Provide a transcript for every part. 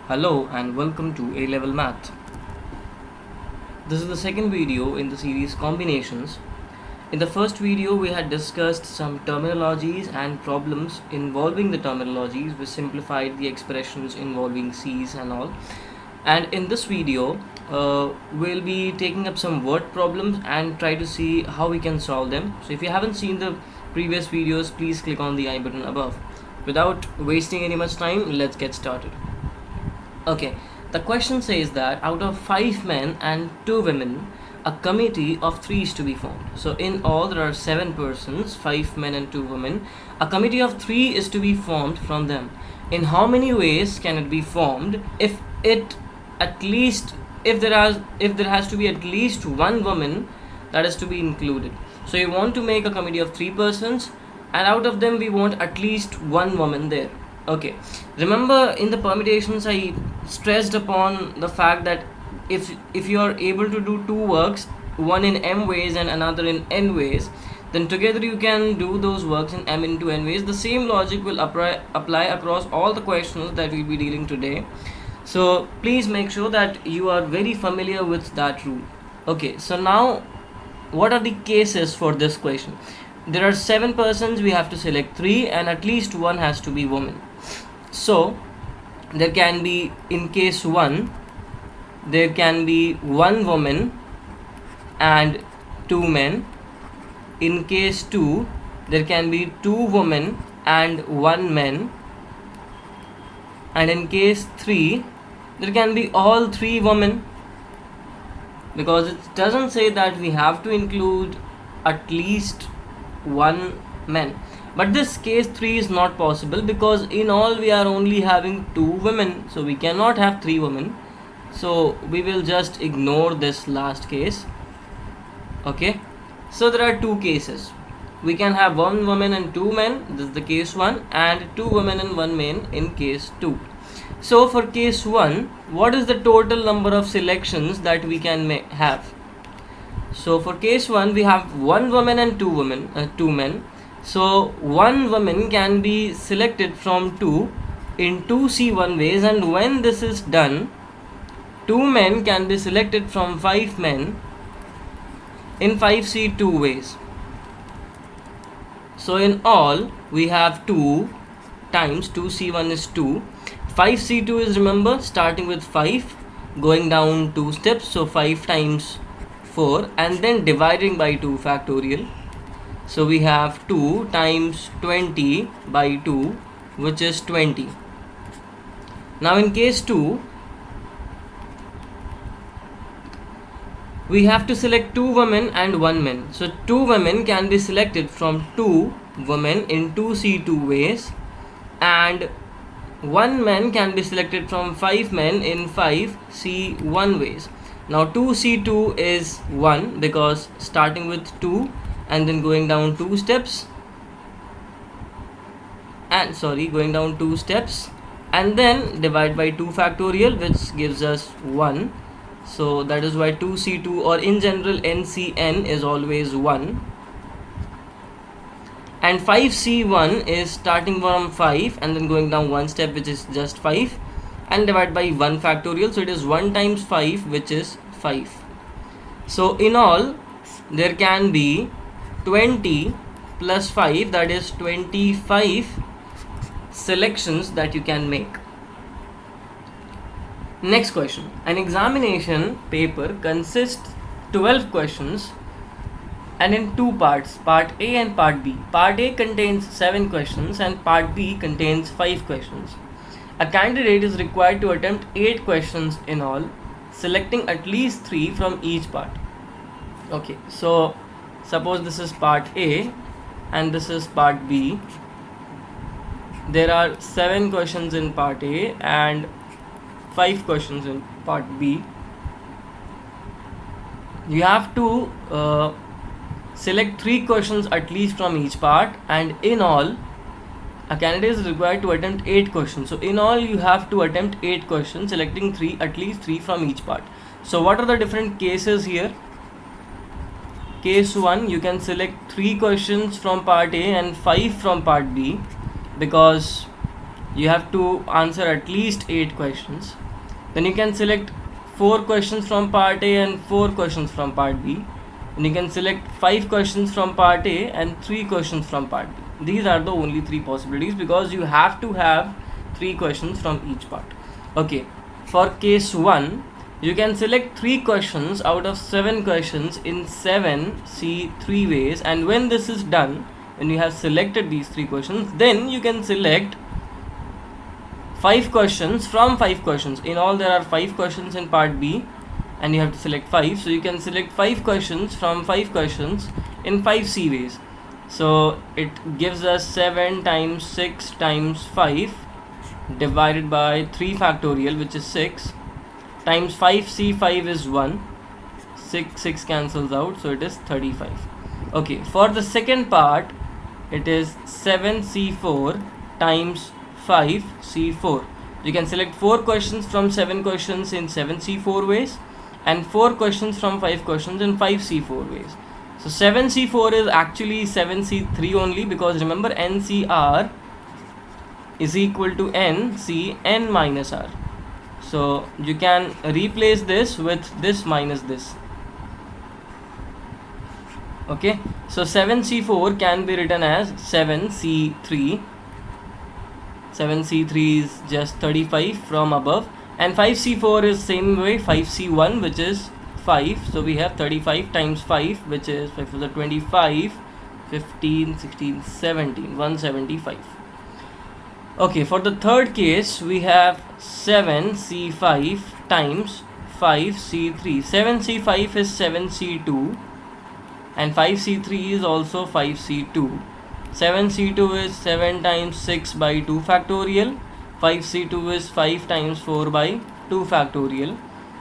Hello and welcome to A-Level Math. This is the second video in the series Combinations. In the first video we had discussed some terminologies and problems involving the terminologies. We simplified the expressions involving C's and all. And in this video we'll be taking up some word problems and try to see how we can solve them. So if you haven't seen the previous videos, please click on the I button above. Without wasting any much time, let's get started. Okay, the question says that out of 5 men and 2 women, a committee of 3 is to be formed. So in all there are 7 persons, 5 men and 2 women. A committee of 3 is to be formed from them. In how many ways can it be formed if there has to be at least one woman that is to be included? So you want to make a committee of 3 persons, and out of them we want at least one woman there. Okay, remember in the permutations I stressed upon the fact that if you are able to do two works, one in m ways and another in n ways, then together you can do those works in m into n ways. The same logic will apply across all the questions that we'll be dealing today. So please make sure that you are very familiar with that rule. Okay, so now what are the cases for this question? There are 7 persons, we have to select 3 and at least one has to be woman. So there can be, in case 1, there can be 1 woman and 2 men. In case 2, there can be 2 women and 1 man. And in case 3, there can be all 3 women, because it doesn't say that we have to include at least 1 man. But this case 3 is not possible, because in all we are only having 2 women, so we cannot have 3 women. So we will just ignore this last case. Okay, so there are 2 cases. We can have 1 woman and 2 men, this is the case 1, and 2 women and 1 man in case 2. So for case 1, what is the total number of selections that we can have? So for case 1, we have 1 woman and 2 men. So 1 woman can be selected from 2 in 2C1 ways, and when this is done, 2 men can be selected from 5 men in 5C2 ways. So in all we have 2 times 2C1 is 2. 5C2 is, remember, starting with 5 going down 2 steps, so 5 times 4 and then dividing by 2 factorial. So we have 2 times 20 by 2, which is 20. Now in case 2, we have to select 2 women and 1 man. So 2 women can be selected from 2 women in 2C2 ways, and 1 man can be selected from 5 men in 5C1 ways. Now 2C2 is 1, because starting with 2 and then going down 2 steps, and then divide by 2 factorial, which gives us 1. So that is why 2C2, or in general NCN, is always 1. And 5C1 is starting from 5 and then going down 1 step, which is just 5, and divide by 1 factorial, so it is 1 times 5, which is 5. So in all there can be 20 plus 5, that is 25 selections that you can make. Next question. An examination paper consists 12 questions and in 2 parts, part A and part B. Part A contains 7 questions and part B contains 5 questions. A candidate is required to attempt 8 questions in all, selecting at least 3 from each part. Okay, so suppose this is part A and this is part B. There are 7 questions in part A and 5 questions in part B. You have to select 3 questions at least from each part, and in all a candidate is required to attempt 8 questions. So in all you have to attempt 8 questions, selecting at least 3 from each part. So what are the different cases here? Case 1, you can select 3 questions from part A and 5 from part B, because you have to answer at least 8 questions. Then you can select 4 questions from part A and 4 questions from part B. And you can select 5 questions from part A and 3 questions from part B. These are the only 3 possibilities, because you have to have 3 questions from each part. Okay, for case 1, you can select 3 questions out of 7 questions in 7 C3 ways, and when this is done, when you have selected these 3 questions, then you can select 5 questions from 5 questions. In all, there are 5 questions in part B, and you have to select 5. So you can select 5 questions from 5 questions in 5 C ways. So it gives us 7 times 6 times 5 divided by 3 factorial, which is 6, times 5C5 is 1. 6 cancels out, so it is 35. Okay, for the second part, it is 7C4 times 5C4. You can select 4 questions from 7 questions in 7C4 ways, and 4 questions from 5 questions in 5C4 ways. So 7C4 is actually 7C3 only, because remember, NCR is equal to NC n minus R. So you can replace this with this minus this. Okay, so 7C4 can be written as 7C3. 7C3 is just 35 from above, and 5C4 is same way, 5C1, which is 5. So we have 35 times 5, which is 5 for the 25, 15, 16, 17, 175. Okay, for the third case, we have 7C5 times 5C3. 7C5 is 7C2, and 5C3 is also 5C2. 7C2 is 7 times 6 by 2 factorial. 5C2 is 5 times 4 by 2 factorial,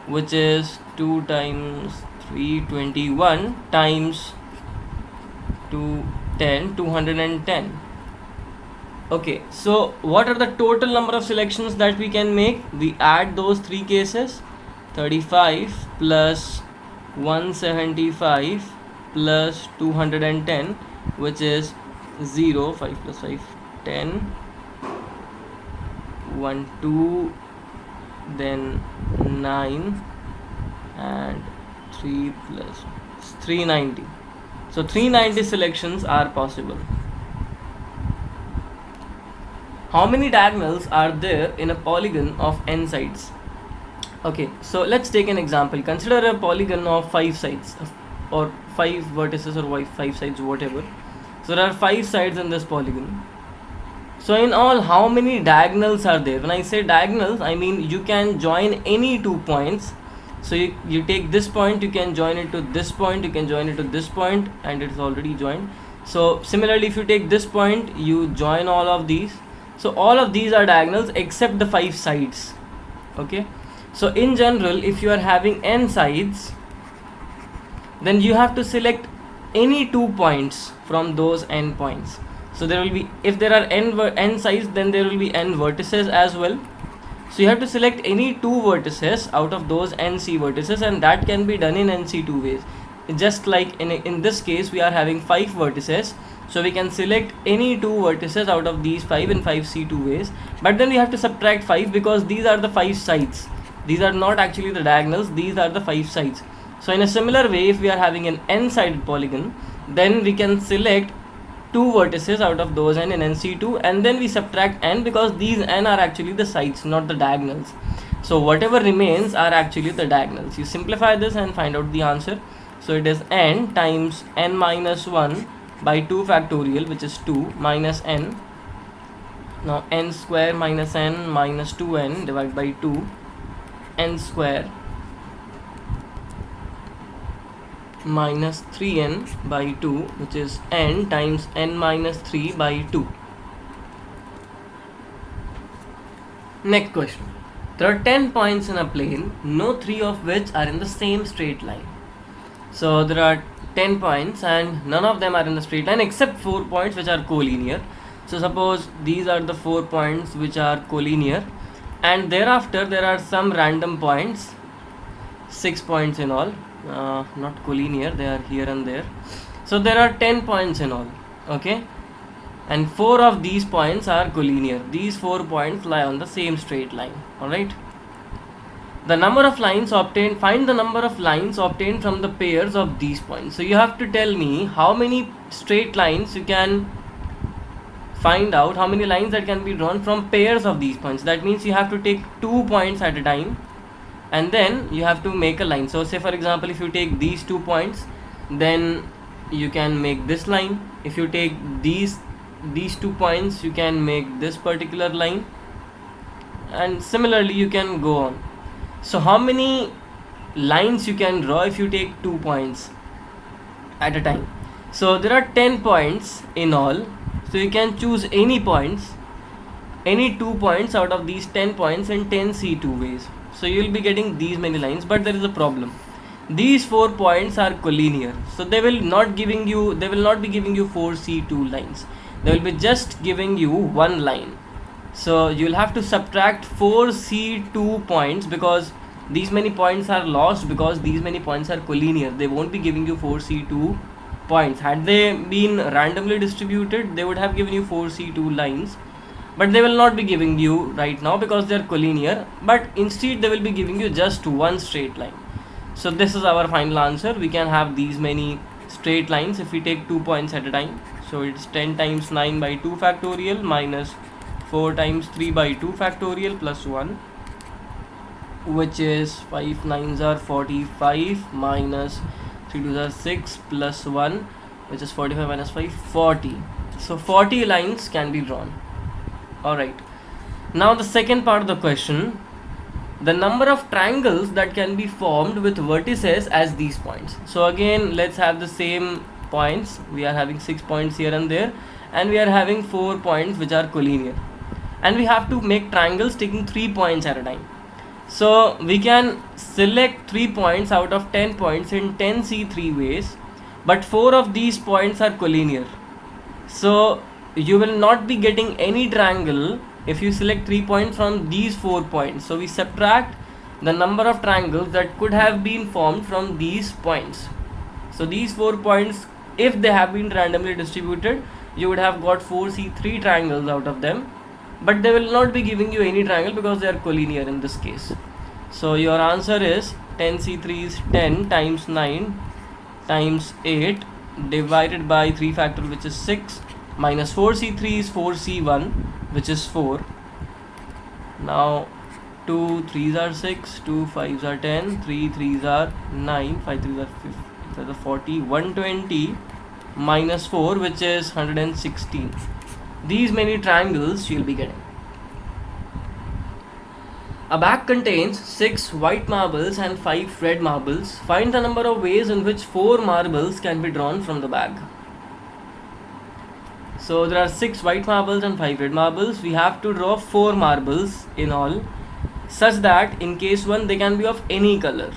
which is 2 times 3, 21 times 2, 10, 210. Okay, so what are the total number of selections that we can make? We add those 3 cases, 35 plus 175 plus 210, which is 0, 5 plus 5, 10, 1, 2, then 9, and 3 plus 390. So 390 selections are possible. How many diagonals are there in a polygon of n sides? Okay, so let's take an example. Consider a polygon of 5 sides, or 5 vertices, or 5 sides, whatever. So there are 5 sides in this polygon. So in all, how many diagonals are there? When I say diagonals, I mean you can join any 2 points. So you take this point, you can join it to this point, you can join it to this point, and it is already joined. So similarly, if you take this point, you join all of these. So all of these are diagonals except the 5 sides. Okay, so in general, if you are having n sides, then you have to select any 2 points from those n points. So there will be, if there are n sides, then there will be n vertices as well. So you have to select any 2 vertices out of those nc vertices, and that can be done in nc2 ways. Just like in this case, we are having 5 vertices, so we can select any 2 vertices out of these 5 in 5c2 ways, but then we have to subtract 5, because these are the 5 sides. These are not actually the diagonals, these are the 5 sides. So in a similar way, if we are having an n-sided polygon, then we can select 2 vertices out of those n in nc2, and then we subtract n, because these n are actually the sides, not the diagonals. So whatever remains are actually the diagonals. You simplify this and find out the answer. So it is n times n minus 1 by 2 factorial, which is 2, minus n. Now n square minus n minus 2n divided by 2, n square minus 3n by 2, which is n times n minus 3 by 2. Next question. There are 10 points in a plane, no 3 of which are in the same straight line. So there are 10 points and none of them are in the straight line except 4 points which are collinear. So suppose these are the 4 points which are collinear, and thereafter there are some random points, 6 points in all, not collinear, they are here and there. So there are 10 points in all. Okay, and 4 of these points are collinear. These 4 points lie on the same straight line. Alright. The number of lines obtained, find the number of lines obtained from the pairs of these points. So you have to tell me how many straight lines you can find out, how many lines that can be drawn from pairs of these points. That means you have to take 2 points at a time and then you have to make a line. So say for example, if you take these 2 points, then you can make this line. If you take these 2 points, you can make this particular line, and similarly you can go on. So how many lines you can draw if you take 2 points at a time? So there are 10 points in all, so you can choose any points, any 2 points out of these 10 points in 10 C2 ways. So you will be getting these many lines, but there is a problem. These 4 points are collinear, so they will not be giving you 4 C2 lines. They will be just giving you one line. So you will have to subtract 4 C2 points because these many points are lost because these many points are collinear. They won't be giving you 4 C2 points. Had they been randomly distributed, they would have given you 4 C2 lines, but they will not be giving you right now because they are collinear, but instead they will be giving you just one straight line. So this is our final answer. We can have these many straight lines if we take 2 points at a time. So it's 10 times 9 by 2 factorial minus 4 times 3 by 2 factorial plus 1, which is 5 9s are 45 minus 3 2s are 6 plus 1, which is 45 minus 5, 40. So 40 lines can be drawn. Alright. Now the second part of the question, the number of triangles that can be formed with vertices as these points. So again, let's have the same points. We are having 6 points here and there, and we are having 4 points which are collinear, and we have to make triangles taking 3 points at a time. So we can select 3 points out of 10 points in 10 C3 ways, but 4 of these points are collinear. So you will not be getting any triangle if you select 3 points from these 4 points. So we subtract the number of triangles that could have been formed from these points. So these 4 points, if they have been randomly distributed, you would have got 4 C3 triangles out of them, but they will not be giving you any triangle because they are collinear in this case. So your answer is 10 C3 is 10 times 9 times 8 divided by 3 factorial, which is 6, minus 4 C3 is 4 C1, which is 4. Now 2 3s are 6, 2 5s are 10, 3 3s are 9, 5 3s are 50, that's a 40, 120 minus 4, which is 116. These many triangles you will be getting. A bag contains 6 white marbles and 5 red marbles. Find the number of ways in which 4 marbles can be drawn from the bag. So there are 6 white marbles and 5 red marbles. We have to draw 4 marbles in all, such that in case 1 they can be of any color.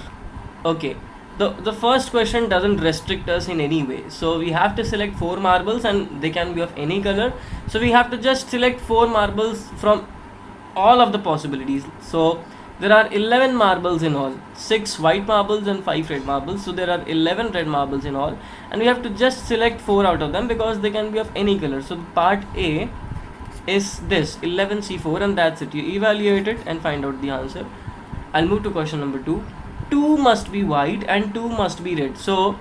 Okay, the first question doesn't restrict us in any way. So we have to select 4 marbles and they can be of any color. So we have to just select 4 marbles from all of the possibilities. So there are 11 marbles in all, 6 white marbles and 5 red marbles. So there are 11 red marbles in all, and we have to just select 4 out of them because they can be of any color. So part A is this 11 C4, and that's it. You evaluate it and find out the answer. I'll move to question number 2. 2 must be white and 2 must be red. So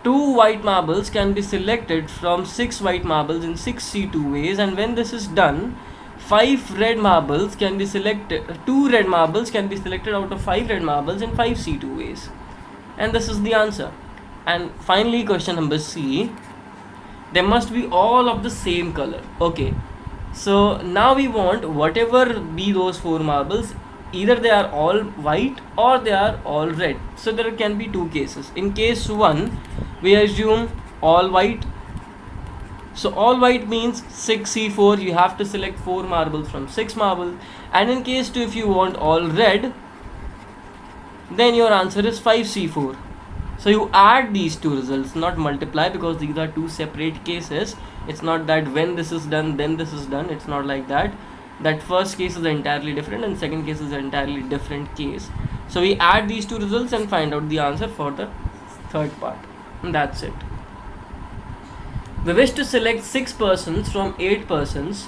2 white marbles can be selected from 6 white marbles in 6 C2 ways, and when this is done, 5 red marbles can be selected, 2 red marbles can be selected out of 5 red marbles in 5 C2 ways, and this is the answer. And finally, question number C, they must be all of the same color. Okay, so now we want whatever be those 4 marbles, either they are all white or they are all red. So there can be 2 cases. In case 1, we assume all white. So all white means 6 C4, you have to select 4 marbles from 6 marbles. And in case 2, if you want all red, then your answer is 5 C4. So you add these 2 results, not multiply, because these are 2 separate cases. It's not that when this is done, then this is done. It's not like that. That first case is entirely different and second case is an entirely different case. So we add these 2 results and find out the answer for the third part. And that's it. We wish to select 6 persons from 8 persons,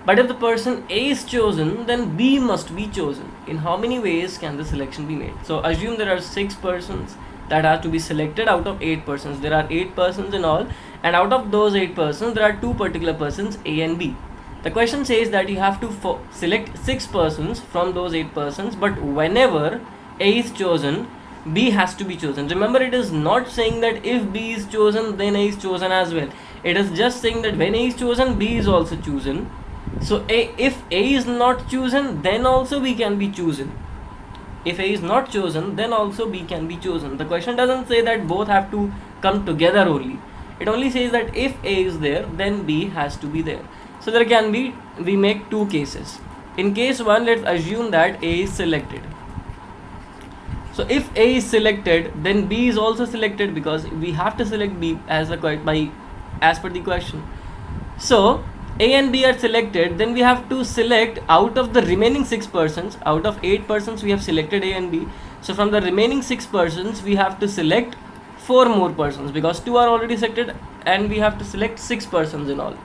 but if the person A is chosen, then B must be chosen. In how many ways can the selection be made? So assume there are 6 persons that are to be selected out of 8 persons. There are 8 persons in all, and out of those 8 persons, there are 2 particular persons, A and B. The question says that you have to select 6 persons from those 8 persons, but whenever A is chosen, B has to be chosen. Remember, it is not saying that if B is chosen, then A is chosen as well. It is just saying that when A is chosen, B is also chosen. So if A is not chosen, then also B can be chosen. If A is not chosen, then also B can be chosen. The question doesn't say that both have to come together only. It only says that if A is there, then B has to be there. So there can be, we make 2 cases. In case 1, let's assume that A is selected. So if A is selected, then B is also selected, because we have to select B as per the question. So A and B are selected, then we have to select out of the remaining 6 persons. Out of 8 persons, we have selected A and B. So from the remaining 6 persons, we have to select 4 more persons, because 2 are already selected, and we have to select 6 persons in all.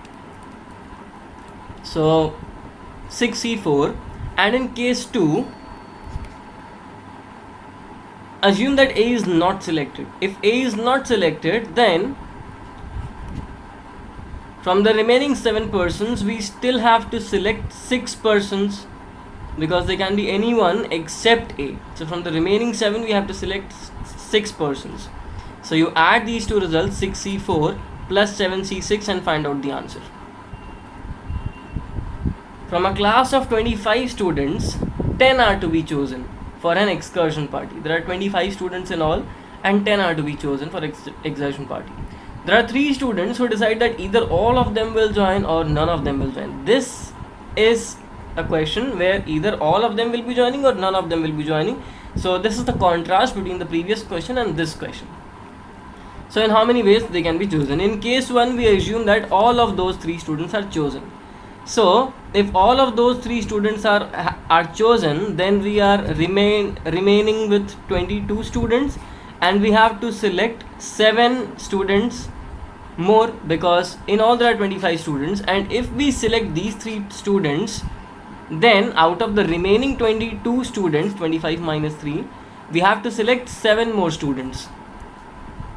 So 6C4, and in case 2, assume that A is not selected. If A is not selected, then from the remaining 7 persons, we still have to select 6 persons, because they can be anyone except A. So from the remaining 7, we have to select 6 persons. So you add these 2 results, 6C4 plus 7C6, and find out the answer. From a class of 25 students, 10 are to be chosen for an excursion party. There are 25 students in all, and 10 are to be chosen for excursion party. There are 3 students who decide that either all of them will join or none of them will join. This is a question where either all of them will be joining or none of them will be joining. So this is the contrast between the previous question and this question. So in how many ways they can be chosen? In case 1, we assume that all of those 3 students are chosen. So if all of those 3 students are chosen, then we are remaining with 22 students, and we have to select 7 students more, because in all there are 25 students, and if we select these 3 students, then out of the remaining 22 students, 25 minus 3, we have to select 7 more students.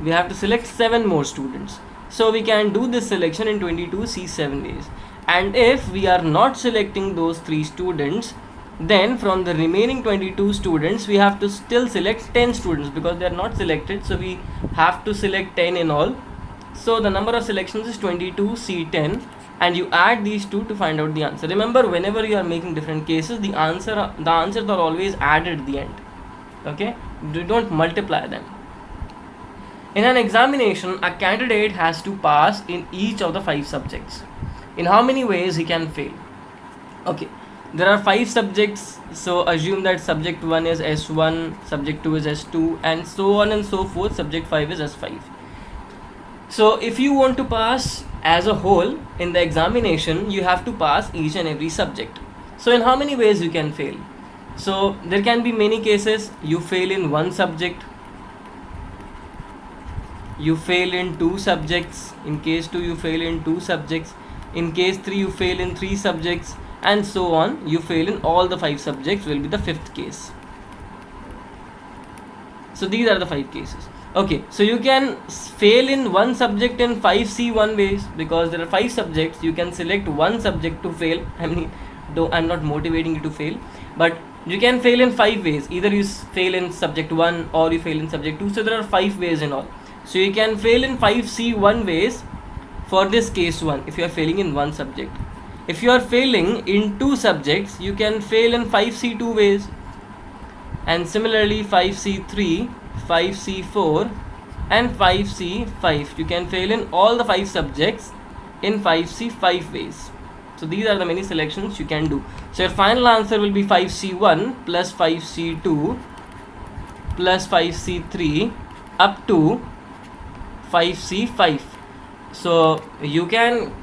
We have to select 7 more students. So we can do this selection in 22C7 ways. And if we are not selecting those 3 students, then from the remaining 22 students, we have to still select 10 students, because they are not selected. So we have to select 10 in all. So the number of selections is 22C10, and you add these 2 to find out the answer. Remember, whenever you are making different cases, the answers are always added at the end. Okay, don't multiply them. In an examination, a candidate has to pass in each of the 5 subjects. In how many ways he can fail? Okay, there are 5 subjects, so assume that subject 1 is S1, subject 2 is S2, and so on and so forth. Subject 5 is S5. So if you want to pass as a whole in the examination, you have to pass each and every subject. So in how many ways you can fail? So there can be many cases. You fail in 1 subject, you fail in 2 subjects. In case 2, you fail in 2 subjects. In case 3, you fail in 3 subjects, and so on. You fail in all the 5 subjects will be the 5th case. So these are the 5 cases. Okay, so you can fail in 1 subject in 5C1 ways, because there are 5 subjects. You can select 1 subject to fail. I mean, though I'm not motivating you to fail, but you can fail in 5 ways. Either you fail in subject 1 or you fail in subject 2. So there are 5 ways in all. So you can fail in 5C1 ways for this case 1 if you are failing in 1 subject. If you are failing in 2 subjects, you can fail in 5C2 ways, and similarly 5C3, 5C4 and 5C5. You can fail in all the 5 subjects in 5C5 ways. So these are the many selections you can do. So your final answer will be 5C1 plus 5C2 plus 5C3 up to 5C5. So you can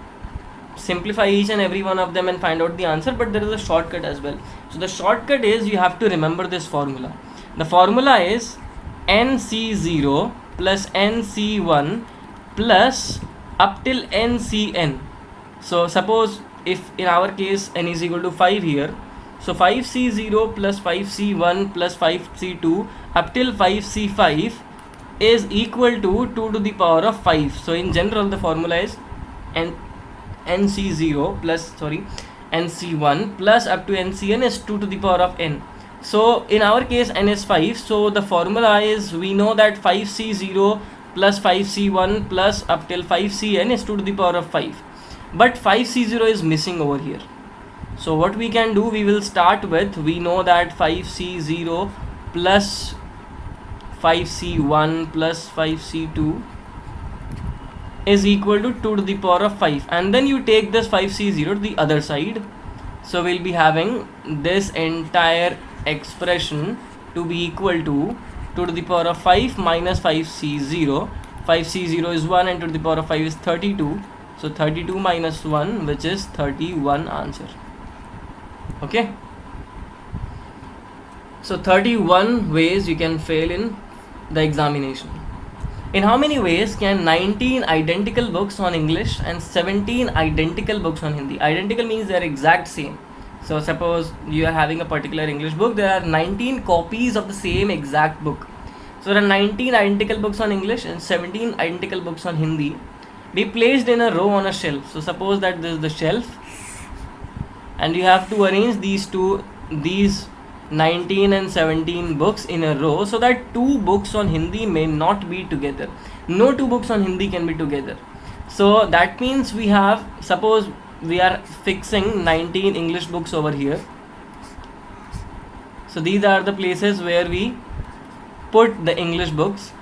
simplify each and every one of them and find out the answer, but there is a shortcut as well. So the shortcut is, you have to remember this formula. The formula is NC0 plus NC1 plus up till NCN. So suppose if in our case n is equal to 5 here, so 5C0 plus 5C1 plus 5C2 up till 5C5 is equal to 2 to the power of 5. So in general the formula is NC0 plus NC1 plus up to NCN is 2 to the power of n. So in our case n is 5, so the formula is, we know that 5C0 plus 5C1 plus up till 5Cn is 2 to the power of 5, but 5C0 is missing over here. So what we can do, we will start with, we know that 5C0 plus 5C1 plus 5C2 is equal to 2 to the power of 5, and then you take this 5C0 to the other side. So we'll be having this entire expression to be equal to 2 to the power of 5 minus 5C0. 5C0 is 1 and 2 to the power of 5 is 32. So 32 minus 1, which is 31 answer. Okay. So 31 ways you can fail in the examination. In how many ways can 19 identical books on English and 17 identical books on Hindi? Identical means they are exact same. So suppose you are having a particular English book, there are 19 copies of the same exact book. So there are 19 identical books on English and 17 identical books on Hindi. Be placed in a row on a shelf. So suppose that this is the shelf, and you have to arrange these 19 and 17 books in a row so that 2 books on Hindi may not be together. No 2 books on Hindi can be together. So that means we have, suppose we are fixing 19 English books over here. So these are the places where we put the English books.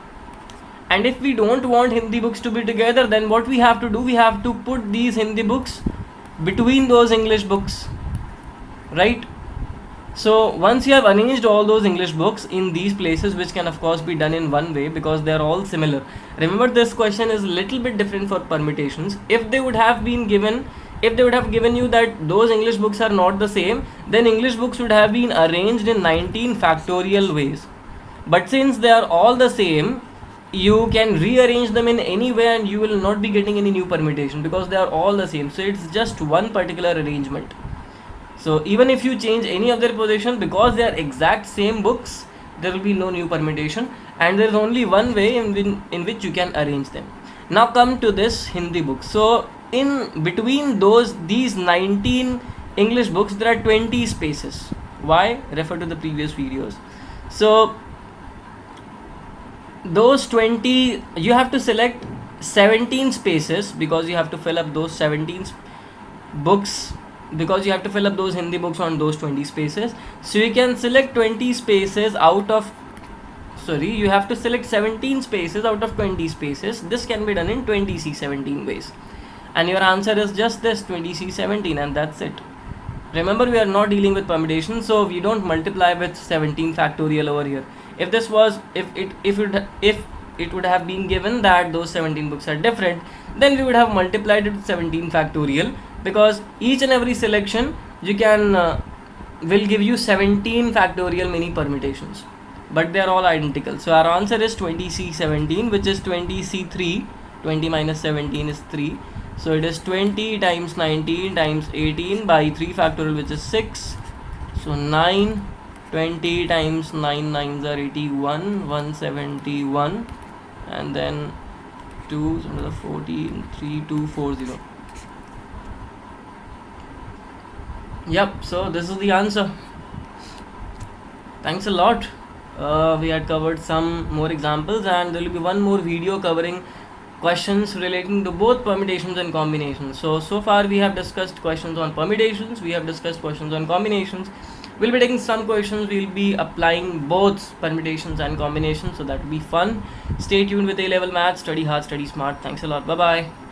And if we don't want Hindi books to be together, then what we have to do, we have to put these Hindi books between those English books, right? So once you have arranged all those English books in these places, which can of course be done in one way because they are all similar. Remember, this question is a little bit different for permutations. If they would have given you that those English books are not the same, then English books would have been arranged in 19 factorial ways. But since they are all the same, you can rearrange them in any way and you will not be getting any new permutation because they are all the same. So it's just one particular arrangement. So even if you change any of their position, because they are exact same books, there will be no new permutation, and there is only one way in which you can arrange them. Now come to this Hindi book. So in between these 19 English books, there are 20 spaces. Why? Refer to the previous videos. So those 20, you have to select 17 spaces because you have to fill up those 17 books, because you have to fill up those Hindi books on those 20 spaces. So you can select 20 spaces out of, you have to select 17 spaces out of 20 spaces. This can be done in 20C17 ways, and your answer is just this 20C17, and that's it. Remember, we are not dealing with permutation, so we don't multiply with 17 factorial over here. If this was, if it would have been given that those 17 books are different, then we would have multiplied it with 17 factorial, because each and every selection you can will give you 17 factorial mini permutations, but they are all identical. So our answer is 20C17, which is 20C3. 20 minus 17 is 3. So it is 20 times 19 times 18 by 3 factorial, which is 6. So 9. 20 times 9 9s are 81, 171, and then 2, so another 14, 3, 2, 40. Yep, so this is the answer. Thanks a lot. We had covered some more examples, and there will be one more video covering questions relating to both permutations and combinations. So far we have discussed questions on permutations, we have discussed questions on combinations. We'll be taking some questions, we'll be applying both permutations and combinations, so that will be fun. Stay tuned with A-Level Maths. Study hard, study smart. Thanks a lot. Bye-bye.